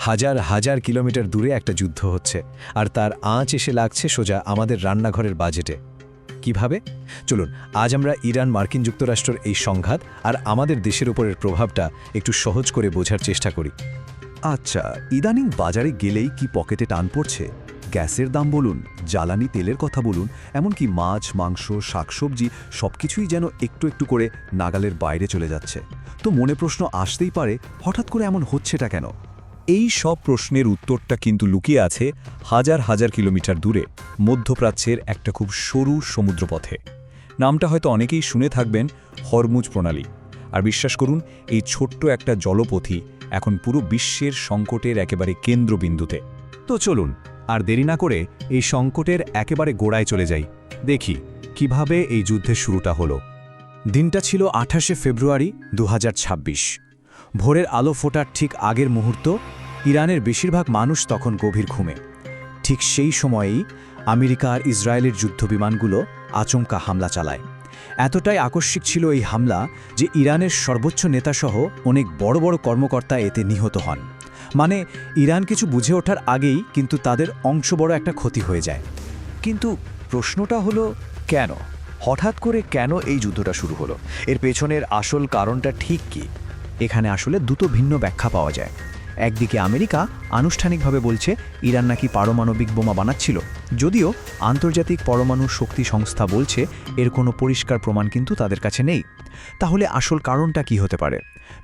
হাজার হাজার কিলোমিটার দূরে একটা যুদ্ধ হচ্ছে, আর তার আঁচ এসে লাগছে সোজা আমাদের রান্নাঘরের বাজেটে। কিভাবে? চলুন আজ আমরা ইরান মার্কিন যুক্তরাষ্ট্রের এই সংঘাত আর আমাদের দেশের উপরের প্রভাবটা একটু সহজ করে বোঝার চেষ্টা করি। আচ্ছা, ইদানিং বাজারে গেলেই কি পকেটে টান পড়ছে? গ্যাসের দাম বলুন, জ্বালানি তেলের কথা বলুন, এমনকি মাছ, মাংস, শাকসবজি সবকিছুই যেন একটু একটু করে নাগালের বাইরে চলে যাচ্ছে। তো মনে প্রশ্ন আসতেই পারে, হঠাৎ করে এমন হচ্ছেটা কেন? এই সব প্রশ্নের উত্তরটা কিন্তু লুকিয়ে আছে হাজার হাজার কিলোমিটার দূরে মধ্যপ্রাচ্যের একটা খুব সরু সমুদ্রপথে। নামটা হয়তো অনেকেই শুনে থাকবেন, হরমুজ প্রণালী। আর বিশ্বাস করুন, এই ছোট্ট একটা জলপথই এখন পুরো বিশ্বের সংকটের একেবারে কেন্দ্রবিন্দুতে। তো চলুন আর দেরি না করে এই সংকটের একেবারে গোড়ায় চলে যাই, দেখি কিভাবে এই যুদ্ধের শুরুটা হলো। দিনটা ছিল 28শে ফেব্রুয়ারি 2026। ভোরের আলো ফোটার ঠিক আগের মুহূর্ত। ইরানের বেশিরভাগ মানুষ তখন গভীর ঘুমে। ঠিক সেই সময়েই আমেরিকা আর ইসরায়েলের যুদ্ধবিমানগুলো আচমকা হামলা চালায়। এতটাই আকস্মিক ছিল এই হামলা যে ইরানের সর্বোচ্চ নেতাসহ অনেক বড় বড় কর্মকর্তা এতে নিহত হন। মানে ইরান কিছু বুঝে ওঠার আগেই কিন্তু তাদের অংশ বড় একটা ক্ষতি হয়ে যায়। কিন্তু প্রশ্নটা হলো, কেন? হঠাৎ করে কেন এই যুদ্ধটা শুরু হলো? এর পেছনের আসল কারণটা ঠিক কি? এখানে আসলে দুটো ভিন্ন ব্যাখ্যা পাওয়া যায়। একদিকে আমেরিকা আনুষ্ঠানিকভাবে বলছে ইরান নাকি পারমাণবিক বোমা বানাচ্ছিল, যদিও আন্তর্জাতিক পরমাণু শক্তি সংস্থা বলছে এর কোনো পরিষ্কার প্রমাণ কিন্তু তাদের কাছে নেই। তাহলে আসল কারণটা কি হতে পারে?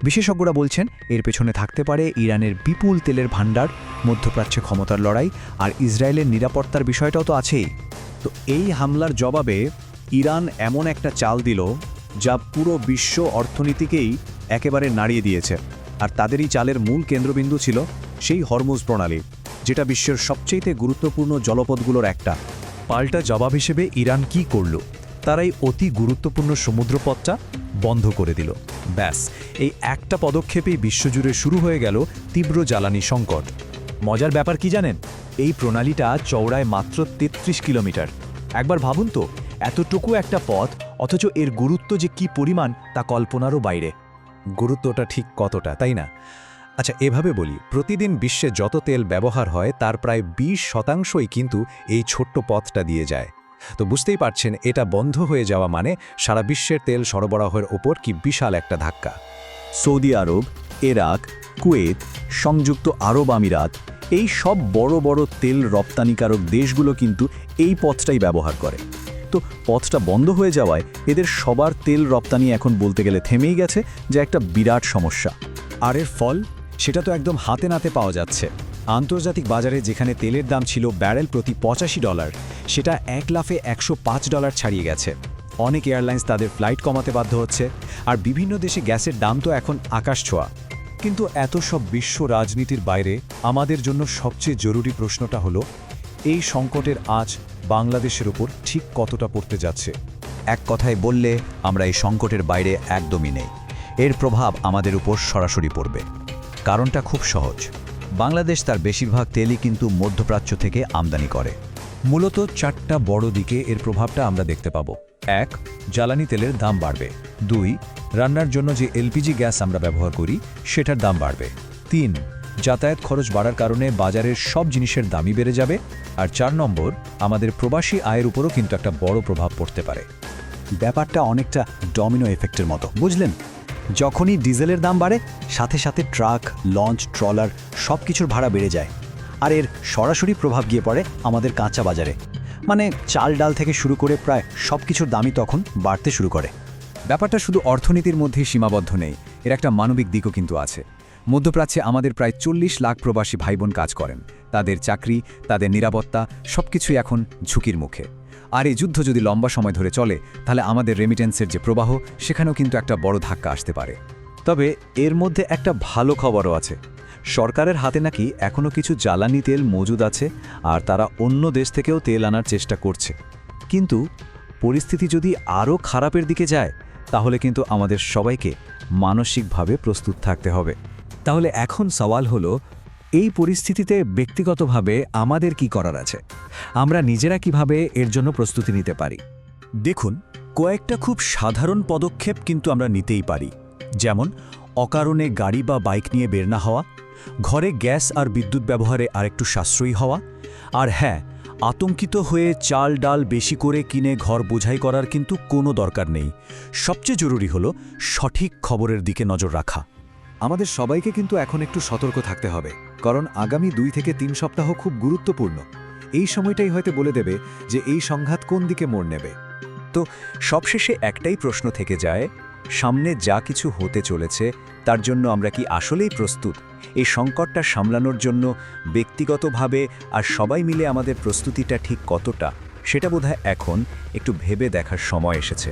বিশেষজ্ঞরা বলছেন এর পেছনে থাকতে পারে ইরানের বিপুল তেলের ভাণ্ডার, মধ্যপ্রাচ্যে ক্ষমতার লড়াই, আর ইসরায়েলের নিরাপত্তার বিষয়টাও তো আছেই। তো এই হামলার জবাবে ইরান এমন একটা চাল দিল যা পুরো বিশ্ব অর্থনীতিকেই একেবারে নাড়িয়ে দিয়েছে। আর তাদেরই চালের মূল কেন্দ্রবিন্দু ছিল সেই হরমুজ প্রণালী, যেটা বিশ্বের সবচেয়ে গুরুত্বপূর্ণ জলপথগুলোর একটা। পাল্টা জবাব হিসেবে ইরান কি করল? তারাই অতি গুরুত্বপূর্ণ সমুদ্রপথটা বন্ধ করে দিল। ব্যাস, এই একটা পদক্ষেপেই বিশ্বজুড়ে শুরু হয়ে গেল তীব্র জ্বালানি সংকট। মজার ব্যাপার কি জানেন? এই প্রণালীটা চওড়ায় মাত্র ৩৩ কিলোমিটার। একবার ভাবুন তো, এতটুকু একটা পথ, অথচ এর গুরুত্ব যে কি পরিমাণ তা কল্পনারও বাইরে। গুরুত্বটা ঠিক কতটা, তাই না? আচ্ছা, এভাবে বলি, প্রতিদিন বিশ্বে যত তেল ব্যবহার হয় তার প্রায় 20% কিন্তু এই ছোট্ট পথটা দিয়ে যায়। তো বুঝতেই পারছেন, এটা বন্ধ হয়ে যাওয়া মানে সারা বিশ্বের তেল সরবরাহের ওপর কি বিশাল একটা ধাক্কা। সৌদি আরব, ইরাক, কুয়েত, সংযুক্ত আরব আমিরাত, এই সব বড় বড় তেল রপ্তানিকারক দেশগুলো কিন্তু এই পথটাই ব্যবহার করে। তো পথটা বন্ধ হয়ে যাওয়ায় এদের সবার তেল রপ্তানি এখন বলতে গেলে থেমেই গেছে, যা একটা বিরাট সমস্যা। আর এর ফল সেটা তো একদম হাতে নাতে পাওয়া যাচ্ছে। আন্তর্জাতিক বাজারে যেখানে তেলের দাম ছিল ব্যারেল প্রতি $85, সেটা এক লাফে $105 ছাড়িয়ে গেছে। অনেক এয়ারলাইন্স তাদের ফ্লাইট কমাতে বাধ্য হচ্ছে, আর বিভিন্ন দেশে গ্যাসের দাম তো এখন আকাশ ছোঁয়া। কিন্তু এত সব বিশ্ব রাজনীতির বাইরে আমাদের জন্য সবচেয়ে জরুরি প্রশ্নটা হলো, এই সংকটের আঁচ বাংলাদেশের উপর ঠিক কতটা পড়তে যাচ্ছে? এক কথায় বললে আমরা এই সংকটের বাইরে একদমই নেই। এর প্রভাব আমাদের উপর সরাসরি পড়বে। কারণটা খুব সহজ। বাংলাদেশ তার বেশিরভাগ তেলই কিন্তু মধ্যপ্রাচ্য থেকে আমদানি করে। মূলত 4টা বড় দিকে এর প্রভাবটা আমরা দেখতে পাবো। 1, জ্বালানি তেলের দাম বাড়বে। 2, রান্নার জন্য যে এলপিজি গ্যাস আমরা ব্যবহার করি সেটার দাম বাড়বে। 3, যাতায়াত খরচ বাড়ার কারণে বাজারের সব জিনিসের দামই বেড়ে যাবে। আর 4 নম্বর, আমাদের প্রবাসী আয়ের উপরও কিন্তু একটা বড় প্রভাব পড়তে পারে। ব্যাপারটা অনেকটা ডমিনো এফেক্টের মতো, বুঝলেন? যখনই ডিজেলের দাম বাড়ে, সাথে সাথে ট্রাক, লঞ্চ, ট্রলার সব কিছুর ভাড়া বেড়ে যায়। আর এর সরাসরি প্রভাব গিয়ে পড়ে আমাদের কাঁচা বাজারে। মানে চাল ডাল থেকে শুরু করে প্রায় সব কিছুর দামই তখন বাড়তে শুরু করে। ব্যাপারটা শুধু অর্থনীতির মধ্যেই সীমাবদ্ধ নেই, এর একটা মানবিক দিকও কিন্তু আছে। মধ্যপ্রাচ্যে আমাদের প্রায় 40 লাখ প্রবাসী ভাইবোন কাজ করেন। তাদের চাকরি, তাদের নিরাপত্তা সবকিছুই এখন ঝুঁকির মুখে। আর এই যুদ্ধ যদি লম্বা সময় ধরে চলে, তাহলে আমাদের রেমিটেন্সের যে প্রবাহ, সেখানেও কিন্তু একটা বড় ধাক্কা আসতে পারে। তবে এর মধ্যে একটা ভালো খবরও আছে। সরকারের হাতে নাকি এখনও কিছু জ্বালানি তেল মজুদ আছে, আর তারা অন্য দেশ থেকেও তেল আনার চেষ্টা করছে। কিন্তু পরিস্থিতি যদি আরও খারাপের দিকে যায়, তাহলে কিন্তু আমাদের সবাইকে মানসিকভাবে প্রস্তুত থাকতে হবে। তাহলে এখন সওয়াল হলো, এই পরিস্থিতিতে ব্যক্তিগতভাবে আমাদের কি করার আছে? আমরা নিজেরা কিভাবে এর জন্য প্রস্তুতি নিতে পারি? দেখুন, কয়েকটা খুব সাধারণ পদক্ষেপ কিন্তু আমরা নিতেই পারি। যেমন অকারণে গাড়ি বা বাইক নিয়ে বের না হওয়া, ঘরে গ্যাস আর বিদ্যুৎ ব্যবহারে আরেকটু সাশ্রয়ী হওয়া, আর হ্যাঁ, আতঙ্কিত হয়ে চাল ডাল বেশি করে কিনে ঘর বোঝাই করার কিন্তু কোনো দরকার নেই। সবচেয়ে জরুরি হলো সঠিক খবরের দিকে নজর রাখা। আমাদের সবাইকে কিন্তু এখন একটু সতর্ক থাকতে হবে, কারণ আগামী 2 থেকে 3 সপ্তাহ খুব গুরুত্বপূর্ণ। এই সময়টাই হয়তো বলে দেবে যে এই সংঘাত কোন দিকে মোড় নেবে। তো সবশেষে একটাই প্রশ্ন থেকে যায়, সামনে যা কিছু হতে চলেছে তার জন্য আমরা কি আসলেই প্রস্তুত? এই সংকটটা সামলানোর জন্য ব্যক্তিগতভাবে আর সবাই মিলে আমাদের প্রস্তুতিটা ঠিক কতটা, সেটা বোধহয় এখন একটু ভেবে দেখার সময় এসেছে।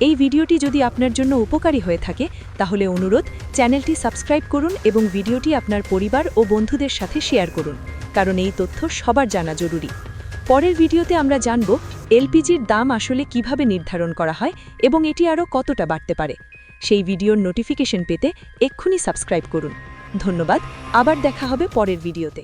এই ভিডিওটি যদি আপনার জন্য উপকারী হয়ে থাকে তাহলে অনুরোধ, চ্যানেলটি সাবস্ক্রাইব করুন এবং ভিডিওটি আপনার পরিবার ও বন্ধুদের সাথে শেয়ার করুন, কারণ এই তথ্য সবার জানা জরুরি। পরের ভিডিওতে আমরা জানব এলপিজির দাম আসলে কিভাবে নির্ধারণ করা হয় এবং এটি আরও কতটা বাড়তে পারে। সেই ভিডিওর নোটিফিকেশন পেতে এক্ষুনি সাবস্ক্রাইব করুন। ধন্যবাদ, আবার দেখা হবে পরের ভিডিওতে।